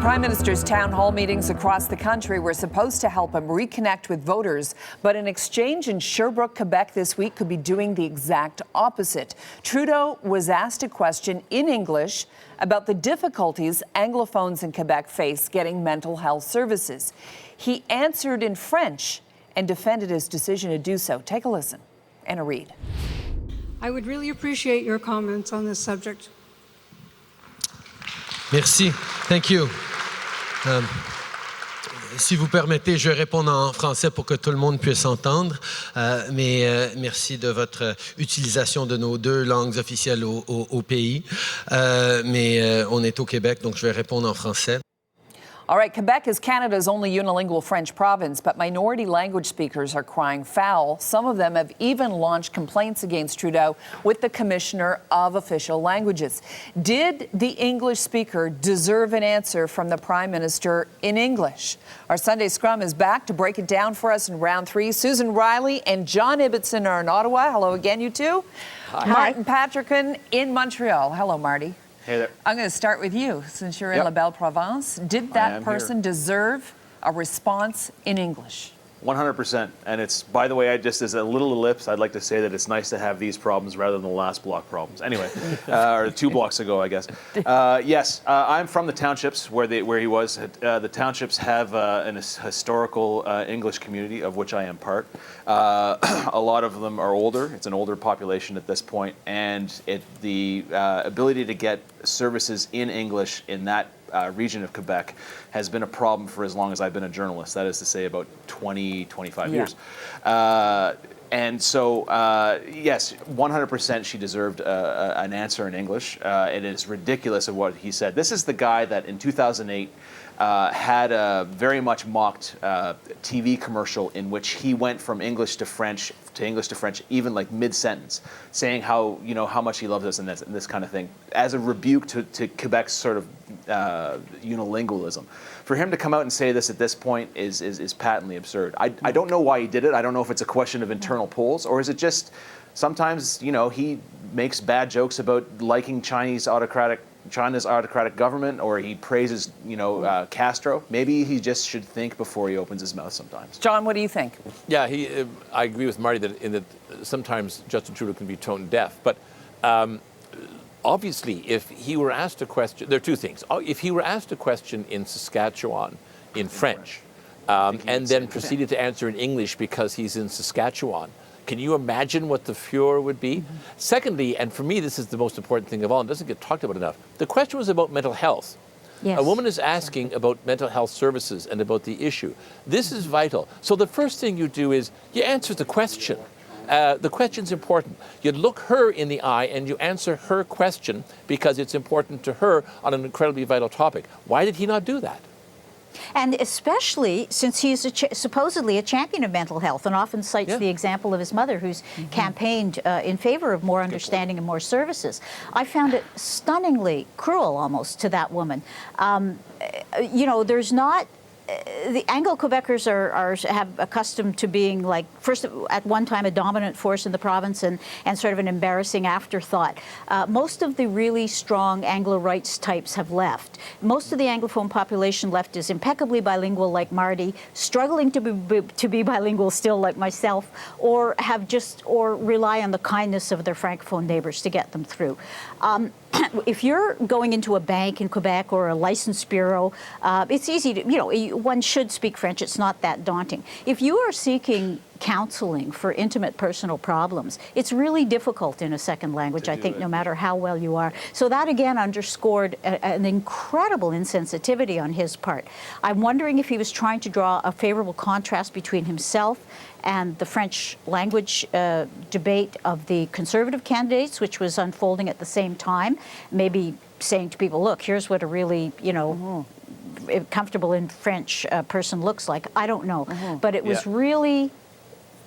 Prime Minister's town hall meetings across the country were supposed to help him reconnect with voters, but an exchange in Sherbrooke, Quebec this week could be doing the exact opposite. Trudeau was asked a question in English about the difficulties Anglophones in Quebec face getting mental health services. He answered in French and defended his decision to do so. Take a listen. Anna Reid. I would really appreciate your comments on this subject. Merci. Thank you. Si vous permettez, je vais répondre en français pour que tout le monde puisse entendre. Merci de votre utilisation de nos deux langues officielles au pays. On est au Québec, donc je vais répondre en français. All right, Quebec is Canada's only unilingual French province, but minority language speakers are crying foul. Some of them have even launched complaints against Trudeau with the Commissioner of Official Languages. Did the English speaker deserve an answer from the Prime Minister in English? Our Sunday Scrum is back to break it down for us in round three. Susan Riley and John Ibbotson are in Ottawa. Hello again, you two. Hi. Martin Patrickin in Montreal. Hello, Marty. Hey there. I'm going to start with you, since you're in La Belle Province. Did that person deserve a response in English? 100%. And it's, by the way, just as a little ellipse, I'd like to say that it's nice to have these problems rather than the last block problems. Anyway, or 2 blocks ago, I guess. Yes, I'm from the townships where he was. The townships have an historical English community of which I am part. A lot of them are older. It's an older population at this point, and the ability to get services in English in that region of Quebec has been a problem for as long as I've been a journalist. That is to say, about 20, 25 years. And so, yes, 100% she deserved an answer in English. It is ridiculous of what he said. This is the guy that in 2008 had a very much mocked TV commercial in which he went from English to French even like mid-sentence, saying how much he loves us and this kind of thing, as a rebuke to Quebec's sort of unilingualism. For him to come out and say this at this point is patently absurd. I don't know why he did it. I don't know if it's a question of internal polls, or is it just sometimes he makes bad jokes about liking China's autocratic government, or he praises, Castro. Maybe he just should think before he opens his mouth sometimes. John, what do you think? Yeah, I agree with Marty that sometimes Justin Trudeau can be tone deaf. But obviously, if he were asked a question, there are two things. If he were asked a question in Saskatchewan in French, and then proceeded to answer in English because he's in Saskatchewan, can you imagine what the furor would be? Mm-hmm. Secondly, and for me this is the most important thing of all, and doesn't get talked about enough, the question was about mental health. Yes. A woman is asking about mental health services and about the issue. This is vital. So the first thing you do is you answer the question. The question's important. You look her in the eye and you answer her question because it's important to her on an incredibly vital topic. Why did he not do that? And especially since he's supposedly a champion of mental health and often cites the example of his mother, who's campaigned in favor of more understanding and more services. I found it stunningly cruel almost to that woman. There's not... The Anglo-Quebecers have accustomed to being like, first at one time a dominant force in the province and sort of an embarrassing afterthought. Most of the really strong Anglo rights types have left. Most of the Anglophone population left is impeccably bilingual like Marty, struggling to be bilingual still like myself, or rely on the kindness of their Francophone neighbors to get them through. If you're going into a bank in Quebec or a license bureau, it's easy to, one should speak French. It's not that daunting. If you are seeking counseling for intimate personal problems, it's really difficult in a second language, I think, no matter how well you are. So that again underscored an incredible insensitivity on his part. I'm wondering if he was trying to draw a favorable contrast between himself and the French language debate of the Conservative candidates, which was unfolding at the same time, maybe saying to people, look, here's what a really, comfortable in French person looks like. I don't know. But it was really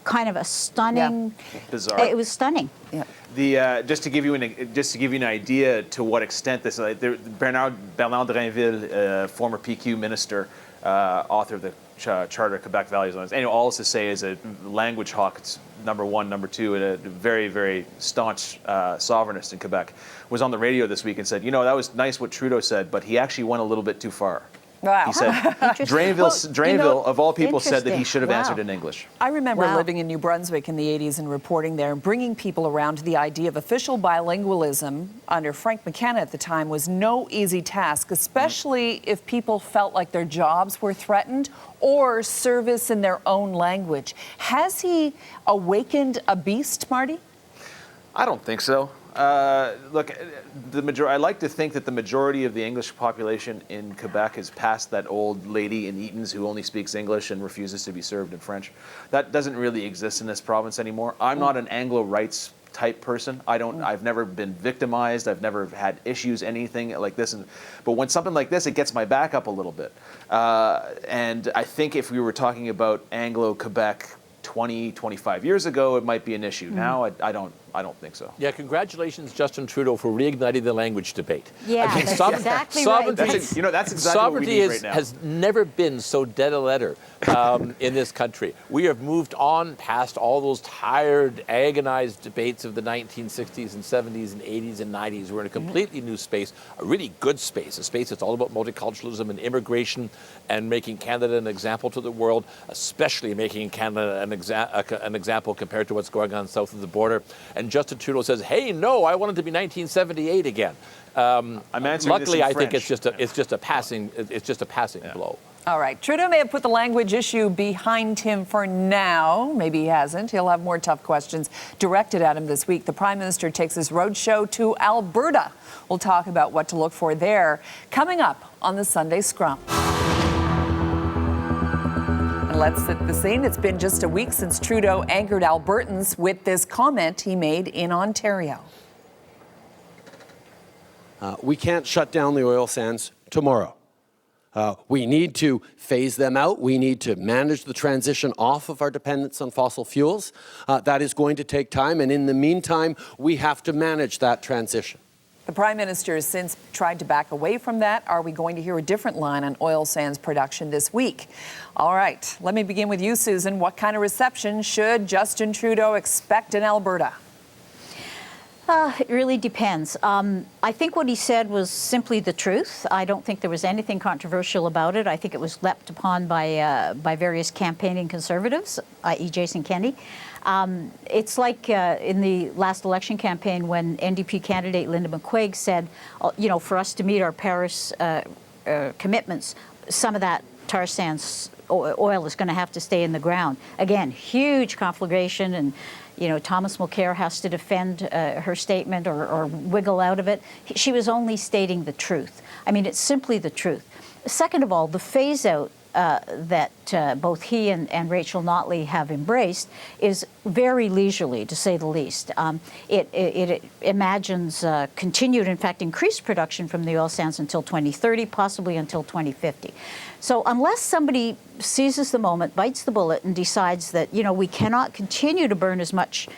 kind of a stunning... Bizarre. It was stunning. Yeah. Just to give you an idea to what extent this... Bernard Drainville, former PQ minister, author of the Charter of Quebec Values. Anyway, all this to say is a language hawk. It's number one, number two, and a very, very staunch sovereignist in Quebec, was on the radio this week and said, that was nice what Trudeau said, but he actually went a little bit too far. Wow. He said, Drainville, of all people, said that he should have Wow. answered in English. I remember Wow. living in New Brunswick in the 80s and reporting there, and bringing people around to the idea of official bilingualism under Frank McKenna at the time was no easy task, especially if people felt like their jobs were threatened or service in their own language. Has he awakened a beast, Marty? I don't think so. Look, I like to think that the majority of the English population in Quebec is past that old lady in Eaton's who only speaks English and refuses to be served in French. That doesn't really exist in this province anymore. I'm not an Anglo rights type person. I've never been victimized. I've never had issues, anything like this. But when something like this, it gets my back up a little bit. And I think if we were talking about Anglo-Quebec 20, 25 years ago, it might be an issue. Now, I don't think so. Yeah, congratulations, Justin Trudeau, for reigniting the language debate. Yeah, I mean, that's exactly sovereignty, right. That's exactly what we need right now. has never been so dead a letter in this country. We have moved on past all those tired, agonized debates of the 1960s and 70s and 80s and 90s. We're in a completely new space, a really good space, a space that's all about multiculturalism and immigration and making Canada an example to the world, especially making Canada an example compared to what's going on south of the border. And Justin Trudeau says, "Hey, no, I want it to be 1978 again." I'm answering luckily, this in I think French. it's just a passing blow. All right. Trudeau may have put the language issue behind him for now. Maybe he hasn't. He'll have more tough questions directed at him this week. The Prime Minister takes his roadshow to Alberta. We'll talk about what to look for there coming up on the Sunday Scrum. And let's set the scene. It's been just a week since Trudeau angered Albertans with this comment he made in Ontario. We can't shut down the oil sands tomorrow. We need to phase them out. We need to manage the transition off of our dependence on fossil fuels. That is going to take time, and in the meantime, we have to manage that transition. The Prime Minister has since tried to back away from that. Are we going to hear a different line on oil sands production this week? All right, let me begin with you, Susan. What kind of reception should Justin Trudeau expect in Alberta? It really depends. I think what he said was simply the truth. I don't think there was anything controversial about it. I think it was leapt upon by various campaigning conservatives, i.e. Jason Kenney. It's like in the last election campaign when NDP candidate Linda McQuaig said, for us to meet our Paris commitments, some of that tar sands oil is going to have to stay in the ground. Again, huge conflagration, and Thomas Mulcair has to defend her statement or wiggle out of it. She was only stating the truth. I mean, it's simply the truth. Second of all, the phase-out that both he and Rachel Notley have embraced is very leisurely, to say the least. It imagines continued, in fact, increased production from the oil sands until 2030, possibly until 2050. So unless somebody seizes the moment, bites the bullet, and decides that, we cannot continue to burn as much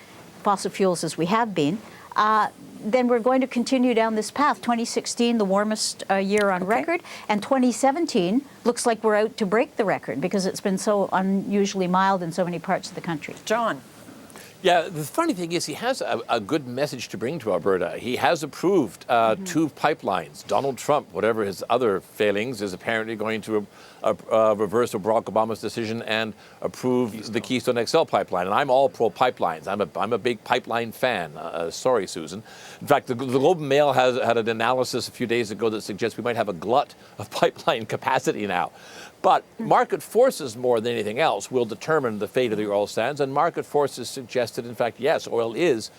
fossil fuels as we have been, then we're going to continue down this path. 2016, the warmest year on record, and 2017 looks like we're out to break the record because it's been so unusually mild in so many parts of the country. John. Yeah, the funny thing is he has a good message to bring to Alberta. He has approved 2 pipelines. Donald Trump, whatever his other failings, is apparently going to reverse Barack Obama's decision and approve the Keystone XL pipeline. And I'm all pro pipelines. I'm a big pipeline fan. Sorry, Susan. In fact, the Globe and Mail had an analysis a few days ago that suggests we might have a glut of pipeline capacity now. But market forces, more than anything else, will determine the fate of the oil sands. And market forces suggested, in fact, yes, oil is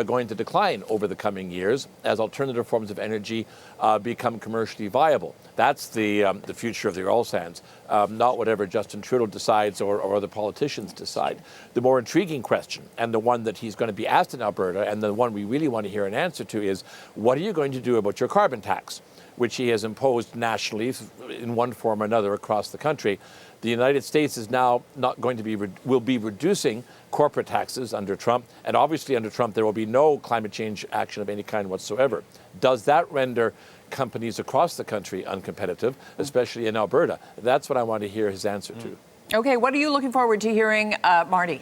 going to decline over the coming years as alternative forms of energy become commercially viable. That's the future of the oil sands, not whatever Justin Trudeau decides or other politicians decide. The more intriguing question, and the one that he's going to be asked in Alberta, and the one we really want to hear an answer to, is what are you going to do about your carbon tax, which he has imposed nationally in one form or another across the country. The United States is now not going to will be reducing corporate taxes under Trump, and obviously under Trump there will be no climate change action of any kind whatsoever. Does that render companies across the country uncompetitive, especially in Alberta? That's what I want to hear his answer to. Okay, what are you looking forward to hearing, Marty?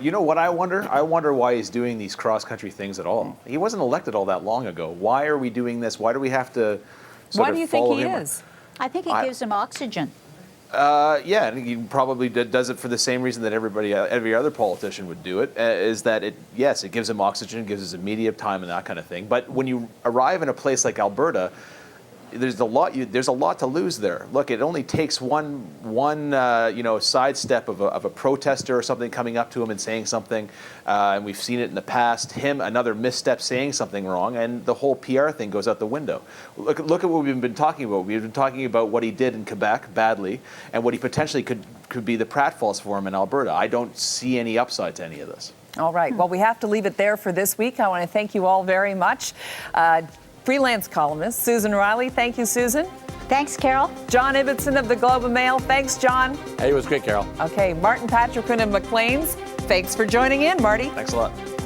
You know what I wonder? I wonder why he's doing these cross-country things at all. He wasn't elected all that long ago. Why are we doing this? Why do we have to Why do you think he is? I think it gives him oxygen. Yeah, and he probably does it for the same reason that every other politician would do it, is that it gives him oxygen, gives us media time and that kind of thing. But when you arrive in a place like Alberta, there's a lot to lose there. Look, it only takes one sidestep of a protester or something coming up to him and saying something, and we've seen it in the past. Another misstep saying something wrong, and the whole PR thing goes out the window. Look at what we've been talking about. We've been talking about what he did in Quebec badly, and what he potentially could be the pratfalls for him in Alberta. I don't see any upside to any of this. All right. Well, we have to leave it there for this week. I want to thank you all very much. Freelance columnist Susan Riley. Thank you, Susan. Thanks, Carol. John Ibbotson of the Globe and Mail. Thanks, John. Hey, it was great, Carol. Okay, Martin Patrick of Maclean's. Thanks for joining in, Marty. Thanks a lot.